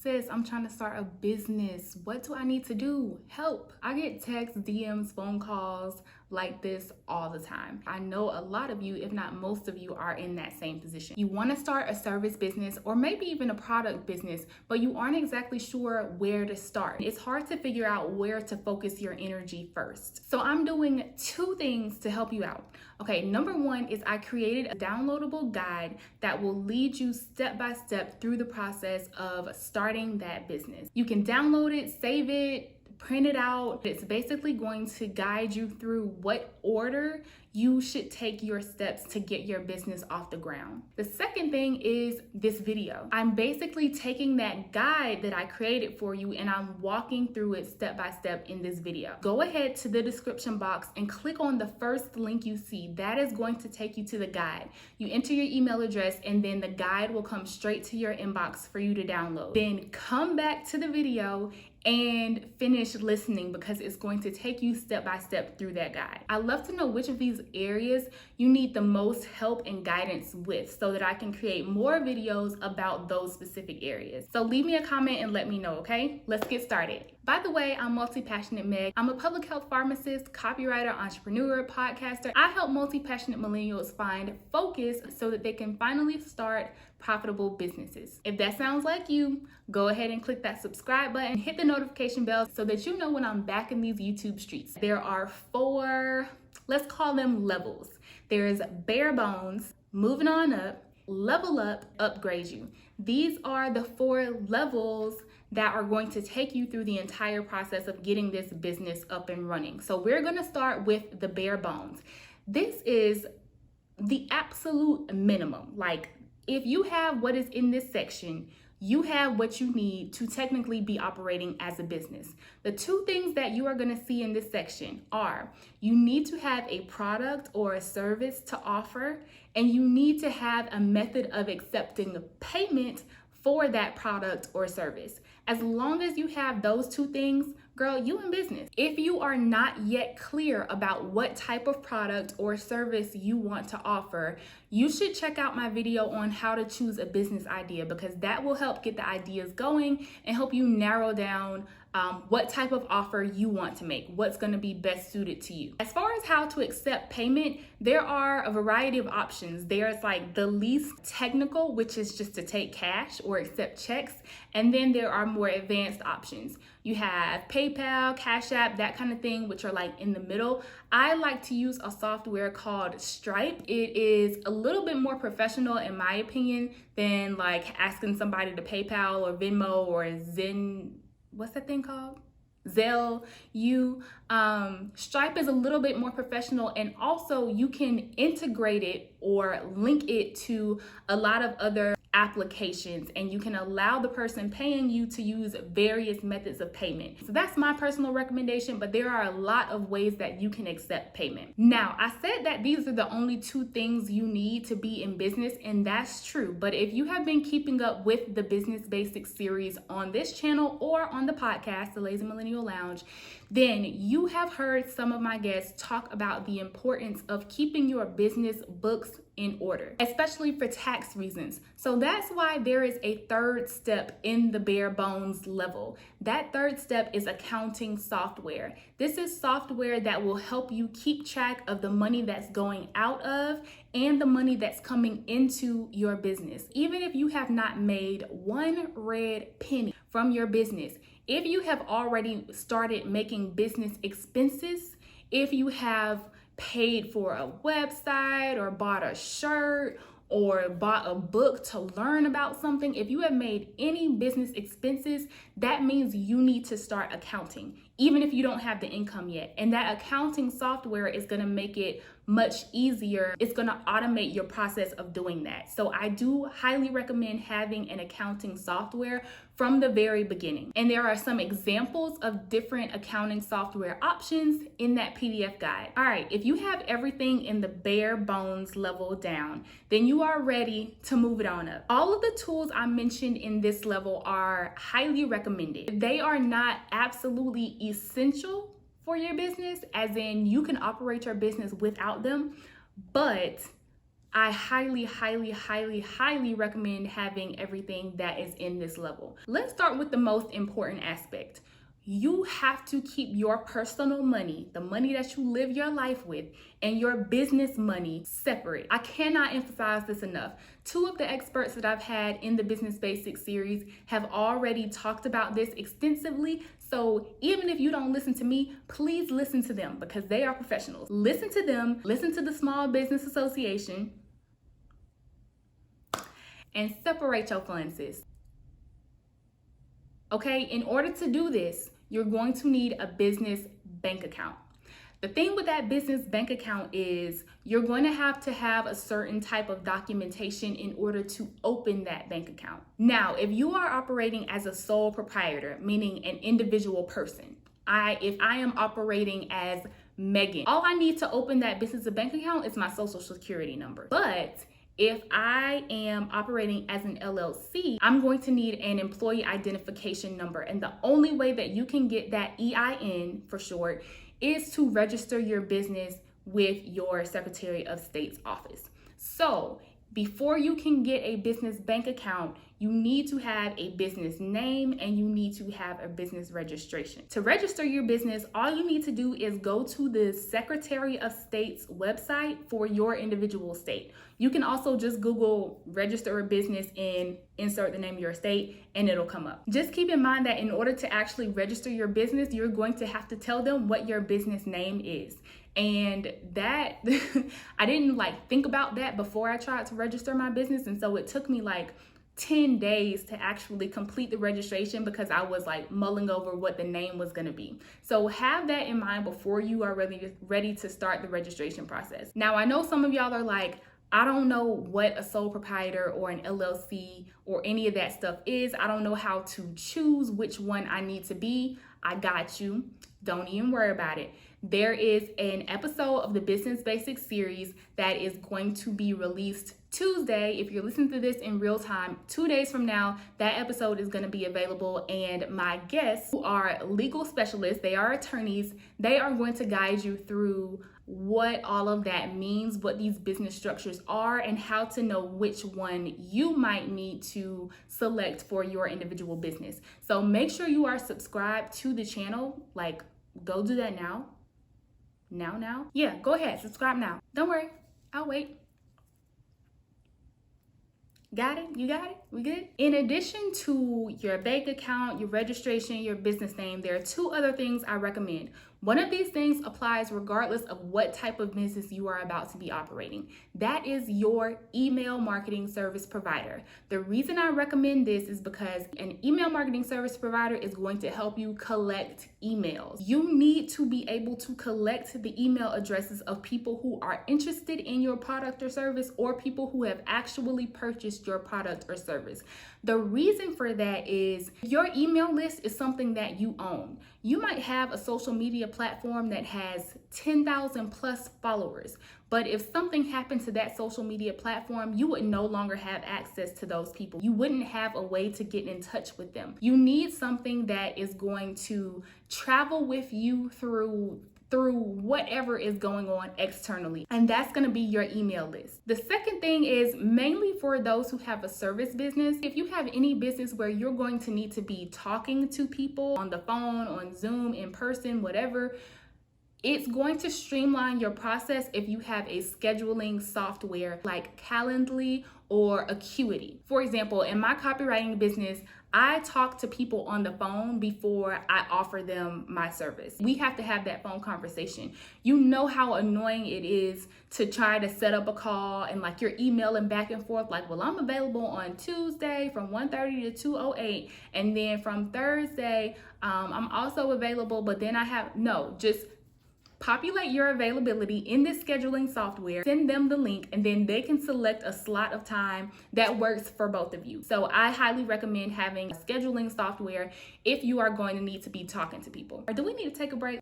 Sis, I'm trying to start a business. What do I need to do? Help. I get texts, DMs, phone calls like this all the time. I know a lot of you, if not most of you, are in that same position. You want to start a service business or maybe even a product business, but you aren't exactly sure where to start. It's hard to figure out where to focus your energy first. So I'm doing two things to help you out. Okay, number one is I created a downloadable guide that will lead you step by step through the process of starting that business. You can download it, save it, print it out. It's basically going to guide you through what order you should take your steps to get your business off the ground. The second thing is this video. I'm basically taking that guide that I created for you and I'm walking through it step by step in this video. Go ahead to the description box and click on the first link you see. That is going to take you to the guide. You enter your email address and then the guide will come straight to your inbox for you to download. Then come back to the video and finish listening because it's going to take you step by step through that guide. I love to know which of these areas you need the most help and guidance with so that I can create more videos about those specific areas. So leave me a comment and let me know, okay? Let's get started. By the way, I'm Multi-Passionate Meg. I'm a public health pharmacist, copywriter, entrepreneur, podcaster. I help multi-passionate millennials find focus so that they can finally start profitable businesses. If that sounds like you, go ahead and click that subscribe button, hit the notification bell so that you know when I'm back in these YouTube streets. There are 4, let's call them levels. There's bare bones, moving on up, level up, upgrade you. These are the 4 levels that are going to take you through the entire process of getting this business up and running. So we're gonna start with the bare bones. This is the absolute minimum. Like, if you have what is in this section, you have what you need to technically be operating as a business. The 2 things that you are going to see in this section are you need to have a product or a service to offer, and you need to have a method of accepting payment for that product or service. As long as you have those 2 things, girl, you in business. If you are not yet clear about what type of product or service you want to offer, you should check out my video on how to choose a business idea because that will help get the ideas going and help you narrow down what type of offer you want to make, what's going to be best suited to you. As far as how to accept payment, there are a variety of options. There's like the least technical, which is just to take cash or accept checks. And then there are more advanced options. You have PayPal, Cash App, that kind of thing, which are like in the middle. I like to use a software called Stripe. It is a little bit more professional in my opinion than like asking somebody to PayPal or Venmo or what's that thing called? Zelle. Stripe is a little bit more professional, and also you can integrate it or link it to a lot of other applications, and you can allow the person paying you to use various methods of payment. So that's my personal recommendation, but there are a lot of ways that you can accept payment. Now, I said that these are the only 2 things you need to be in business, and that's true. But if you have been keeping up with the Business Basics series on this channel or on the podcast, The Lazy Millennial Lounge, then you have heard some of my guests talk about the importance of keeping your business books in order, especially for tax reasons. So that's why there is a 3rd step in the bare bones level. That 3rd step is accounting software. This is software that will help you keep track of the money that's going out of and the money that's coming into your business. Even if you have not made 1 red penny from your business, if you have already started making business expenses, if you have paid for a website or bought a shirt or bought a book to learn about something, if you have made any business expenses, that means you need to start accounting, even if you don't have the income yet. And that accounting software is going to make it much easier. It's going to automate your process of doing that. So I do highly recommend having an accounting software from the very beginning. And there are some examples of different accounting software options in that PDF guide. All right, if you have everything in the bare bones level down, then you are ready to move it on up. All of the tools I mentioned in this level are highly recommended. They are not absolutely essential for your business, as in you can operate your business without them, but I highly, highly, highly, highly recommend having everything that is in this level. Let's start with the most important aspect. You have to keep your personal money, the money that you live your life with, and your business money separate. I cannot emphasize this enough. Two of the experts that I've had in the Business Basics series have already talked about this extensively. So even if you don't listen to me, please listen to them because they are professionals. Listen to them, listen to the Small Business Association, and separate your funds, sis. Okay, in order to do this, you're going to need a business bank account. The thing with that business bank account is you're going to have a certain type of documentation in order to open that bank account. Now, if you are operating as a sole proprietor, meaning an individual person, if I am operating as Megan, all I need to open that business bank account is my social security number. But if I am operating as an LLC, I'm going to need an employee identification number. And the only way that you can get that EIN for short is to register your business with your Secretary of State's office. So before you can get a business bank account, you need to have a business name and you need to have a business registration. To register your business, all you need to do is go to the Secretary of State's website for your individual state. You can also just Google register a business and insert the name of your state and it'll come up. Just keep in mind that in order to actually register your business, you're going to have to tell them what your business name is. And that, I didn't think about that before I tried to register my business. And so it took me 10 days to actually complete the registration because I was mulling over what the name was going to be. So have that in mind before you are ready to start the registration process. Now, I know some of y'all are like, I don't know what a sole proprietor or an LLC or any of that stuff is. I don't know how to choose which one I need to be. I got you. Don't even worry about it. There is an episode of the Business Basics series that is going to be released Tuesday. If you're listening to this in real time, 2 days from now, that episode is going to be available. And my guests, who are legal specialists, they are attorneys, they are going to guide you through what all of that means, what these business structures are, and how to know which one you might need to select for your individual business. So make sure you are subscribed to the channel. Go do that now. Now? Yeah, go ahead, subscribe now. Don't worry, I'll wait. Got it? You got it? We good? In addition to your bank account, your registration, your business name, there are two other things I recommend. One of these things applies regardless of what type of business you are about to be operating. That is your email marketing service provider. The reason I recommend this is because an email marketing service provider is going to help you collect emails. You need to be able to collect the email addresses of people who are interested in your product or service, or people who have actually purchased your product or service. The reason for that is your email list is something that you own. You might have a social media platform that has 10,000 plus followers, but if something happened to that social media platform, you would no longer have access to those people. You wouldn't have a way to get in touch with them. You need something that is going to travel with you through whatever is going on externally, and that's going to be your email list. The second thing is mainly for those who have a service business. If you have any business where you're going to need to be talking to people on the phone, on Zoom, in person, whatever, it's going to streamline your process if you have a scheduling software like Calendly or Acuity. For example, in my copywriting business, I talk to people on the phone before I offer them my service. We have to have that phone conversation. You know how annoying it is to try to set up a call and you're emailing back and forth well, I'm available on Tuesday from 1:30 to 2:08, and then from Thursday I'm also available, but then just populate your availability in this scheduling software, send them the link, and then they can select a slot of time that works for both of you. So I highly recommend having a scheduling software if you are going to need to be talking to people. Or do we need to take a break?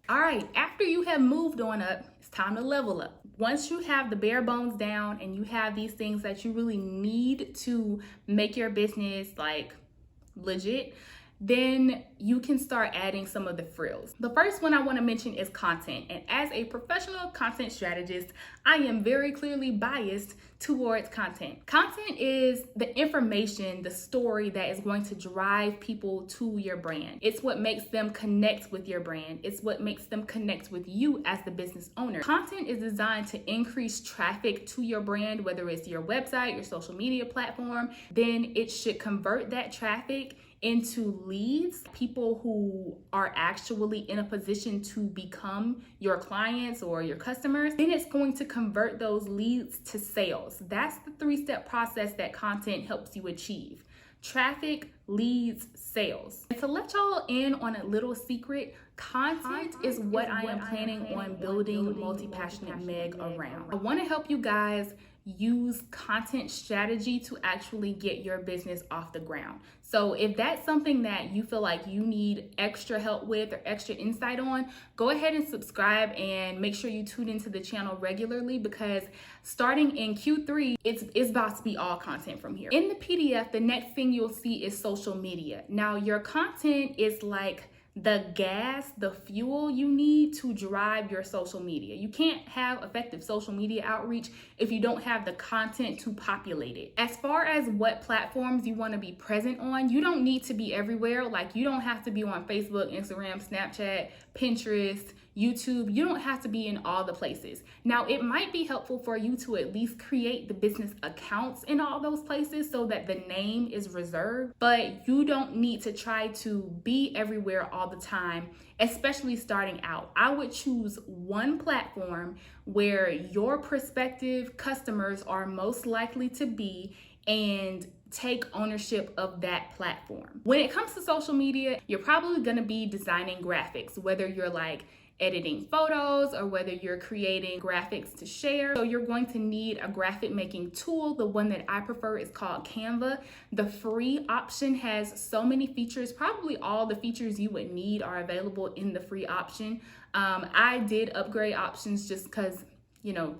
All right, after you have moved on up, it's time to level up. Once you have the bare bones down and you have these things that you really need to make your business legit, then you can start adding some of the frills. The first one I want to mention is content. And as a professional content strategist, I am very clearly biased towards content. Content is the information, the story that is going to drive people to your brand. It's what makes them connect with your brand. It's what makes them connect with you as the business owner. Content is designed to increase traffic to your brand, whether it's your website, your social media platform. Then it should convert that traffic into leads, people who are actually in a position to become your clients or your customers. Then it's going to convert those leads to sales. That's the 3-step process that content helps you achieve: traffic, leads, sales. And to let y'all in on a little secret, content is what I am planning on building Multi-Passionate Meg around. I want to help you guys use content strategy to actually get your business off the ground. So if that's something that you feel like you need extra help with or extra insight on, go ahead and subscribe and make sure you tune into the channel regularly, because starting in Q3, it's about to be all content from here. In the PDF, the next thing you'll see is social media. Now, your content is like the gas, the fuel you need to drive your social media. You can't have effective social media outreach if you don't have the content to populate it. As far as what platforms you want to be present on, you don't need to be everywhere. Like, you don't have to be on Facebook, Instagram, Snapchat, Pinterest, YouTube. You don't have to be in all the places. Now, it might be helpful for you to at least create the business accounts in all those places so that the name is reserved, but you don't need to try to be everywhere all the time, especially starting out. I would choose one platform where your prospective customers are most likely to be and take ownership of that platform. When it comes to social media, you're probably going to be designing graphics, whether you're like editing photos or whether you're creating graphics to share. So you're going to need a graphic making tool. The one that I prefer is called Canva. The free option has so many features. Probably all the features you would need are available in the free option. I did upgrade options just because, you know,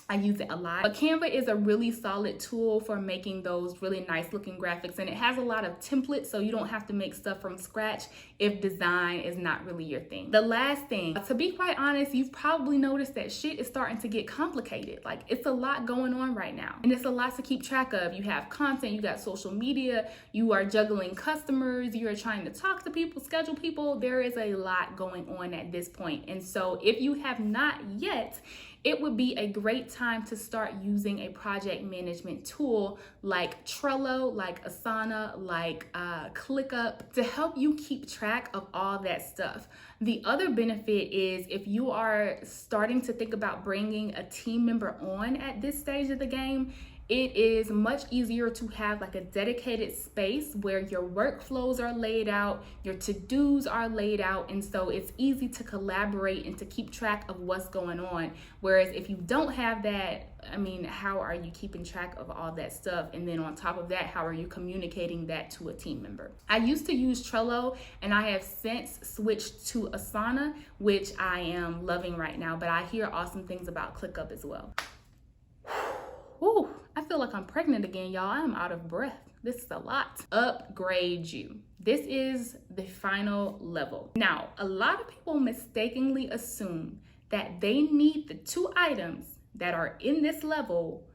I use it a lot. But Canva is a really solid tool for making those really nice looking graphics, and it has a lot of templates, so you don't have to make stuff from scratch if design is not really your thing. The last thing, to be quite honest, you've probably noticed that shit is starting to get complicated. Like, it's a lot going on right now, and it's a lot to keep track of. You have content, you got social media, you are juggling customers, you are trying to talk to people, schedule people. There is a lot going on at this point. And so if you have not yet, it would be a great time to start using a project management tool like Trello, like Asana, like ClickUp to help you keep track of all that stuff. The other benefit is if you are starting to think about bringing a team member on at this stage of the game, it is much easier to have like a dedicated space where your workflows are laid out, your to-dos are laid out, and so it's easy to collaborate and to keep track of what's going on. Whereas if you don't have that, I mean, how are you keeping track of all that stuff? And then on top of that, how are you communicating that to a team member? I used to use Trello, and I have since switched to Asana, which I am loving right now, but I hear awesome things about ClickUp as well. Whew, I feel like I'm pregnant again, y'all. I'm out of breath. This is a lot. Upgrade you. This is the final level. Now, a lot of people mistakenly assume that they need the 2 items that are in this level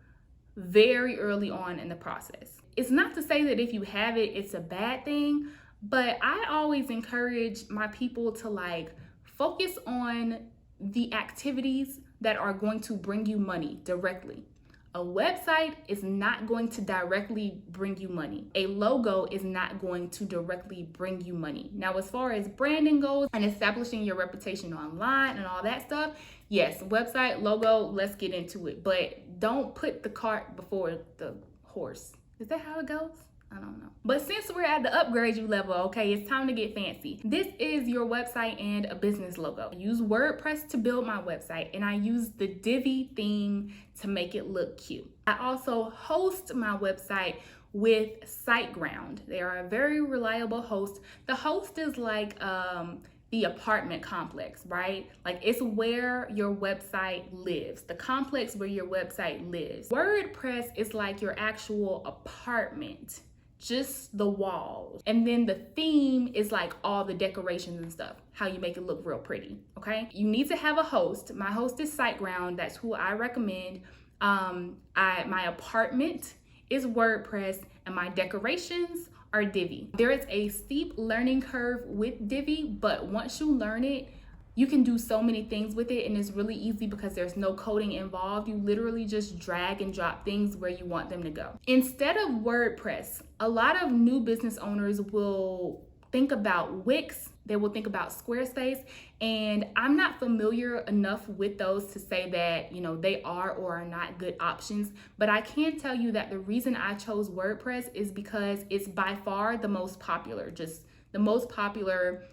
very early on in the process. It's not to say that if you have it, it's a bad thing, but I always encourage my people to like focus on the activities that are going to bring you money directly. A website is not going to directly bring you money. A logo is not going to directly bring you money. Now, as far as branding goes and establishing your reputation online and all that stuff, yes, website, logo, let's get into it. But don't put the cart before the horse. Is that how it goes? I don't know. But since we're at the upgrade you level, okay, it's time to get fancy. This is your website and a business logo. I use WordPress to build my website, and I use the Divi theme to make it look cute. I also host my website with SiteGround. They are a very reliable host. The host is like the apartment complex, right? Like, it's where your website lives, the complex where your website lives. WordPress is like your actual apartment just the walls. And then the theme is like all the decorations and stuff, how you make it look real pretty, okay? You need to have a host. My host is SiteGround. That's who I recommend. My apartment is WordPress, and my decorations are Divi. There is a steep learning curve with Divi, but once you learn it, you can do so many things with it, and it's really easy because there's no coding involved. You literally just drag and drop things where you want them to go. Instead of WordPress, a lot of new business owners will think about Wix, they will think about Squarespace, and I'm not familiar enough with those to say that, you know, they are or are not good options, but I can tell you that the reason I chose WordPress is because it's by far the most popular, just the most popular,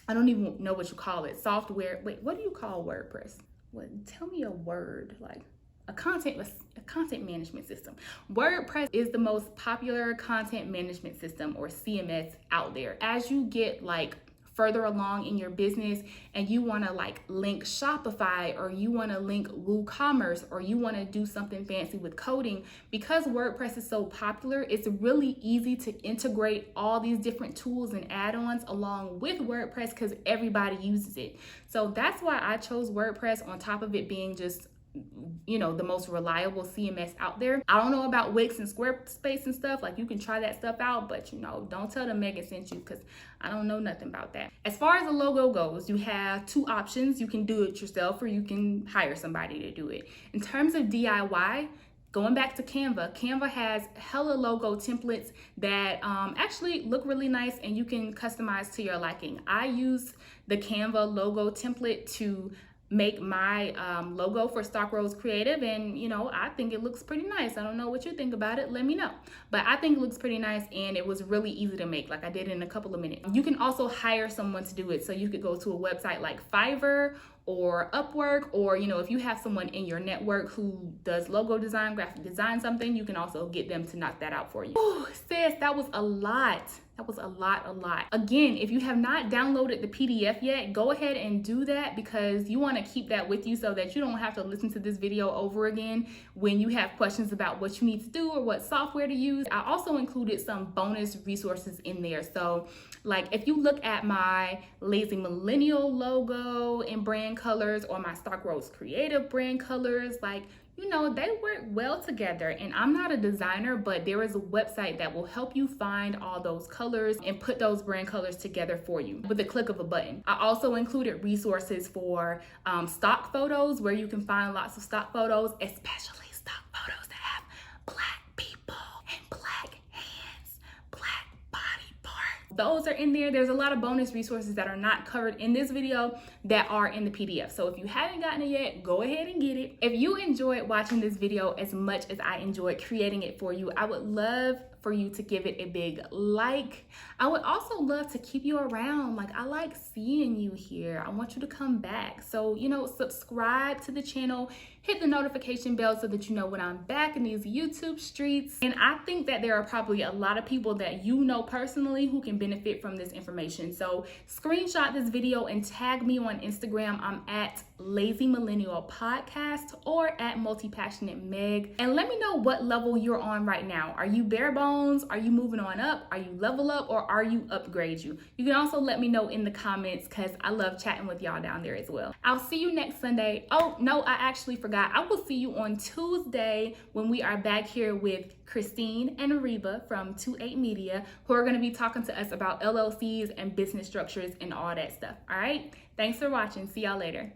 I don't even know what you call it, software. Wait, what do you call WordPress? What? Tell me a word, like a content management system. WordPress is the most popular content management system, or CMS, out there. As you get like further along in your business and you want to like link Shopify, or you want to link WooCommerce, or you want to do something fancy with coding, because WordPress is so popular, it's really easy to integrate all these different tools and add-ons along with WordPress because everybody uses it. So that's why I chose WordPress, on top of it being just, you know, the most reliable CMS out there. I don't know about Wix and Squarespace and stuff. Like, you can try that stuff out, but you know, don't tell them Megan sent you, because I don't know nothing about that. As far as the logo goes, you have two options. You can do it yourself, or you can hire somebody to do it. In terms of DIY, going back to Canva has hella logo templates that actually look really nice, and you can customize to your liking. I use the Canva logo template to make my logo for Stock Rose Creative, and you know, I think it looks pretty nice. I don't know what you think about it, let me know, but I think it looks pretty nice, and it was really easy to make. Like, I did it in a couple of minutes. You can also hire someone to do it, so you could go to a website like Fiverr or Upwork, or you know, if you have someone in your network who does logo design, graphic design, something, you can also get them to knock that out for you. Ooh, sis, that was a lot. That was a lot. Again, if you have not downloaded the PDF yet, go ahead and do that, because you want to keep that with you so that you don't have to listen to this video over again when you have questions about what you need to do or what software to use. I also included some bonus resources in there. So like, if you look at my Lazy Millennial logo in brand colors, or my Stock Rose Creative brand colors, like, you know, they work well together. And I'm not a designer, but there is a website that will help you find all those colors and put those brand colors together for you with the click of a button. I also included resources for stock photos, where you can find lots of stock photos, especially stock photos that have black people and black hands, black body parts. Those are in there. There's a lot of bonus resources that are not covered in this video that are in the PDF. So if you haven't gotten it yet, go ahead and get it. If you enjoyed watching this video as much as I enjoyed creating it for you, I would love for you to give it a big like. I would also love to keep you around. Like, I like seeing you here. I want you to come back. So, you know, subscribe to the channel, hit the notification bell so that you know when I'm back in these YouTube streets. And I think that there are probably a lot of people that you know personally who can benefit from this information. So screenshot this video and tag me on Instagram. I'm at Lazy Millennial Podcast or at Multi-Passionate Meg. And let me know what level you're on right now. Are you bare bones? Are you moving on up? Are you level up, or are you upgrade you? You can also let me know in the comments, because I love chatting with y'all down there as well. I'll see you next Sunday. Oh, no, I actually forgot. I will see you on Tuesday when we are back here with Christine and Reba from 28 Media, who are going to be talking to us about LLCs and business structures and all that stuff. All right. Thanks for watching. See y'all later.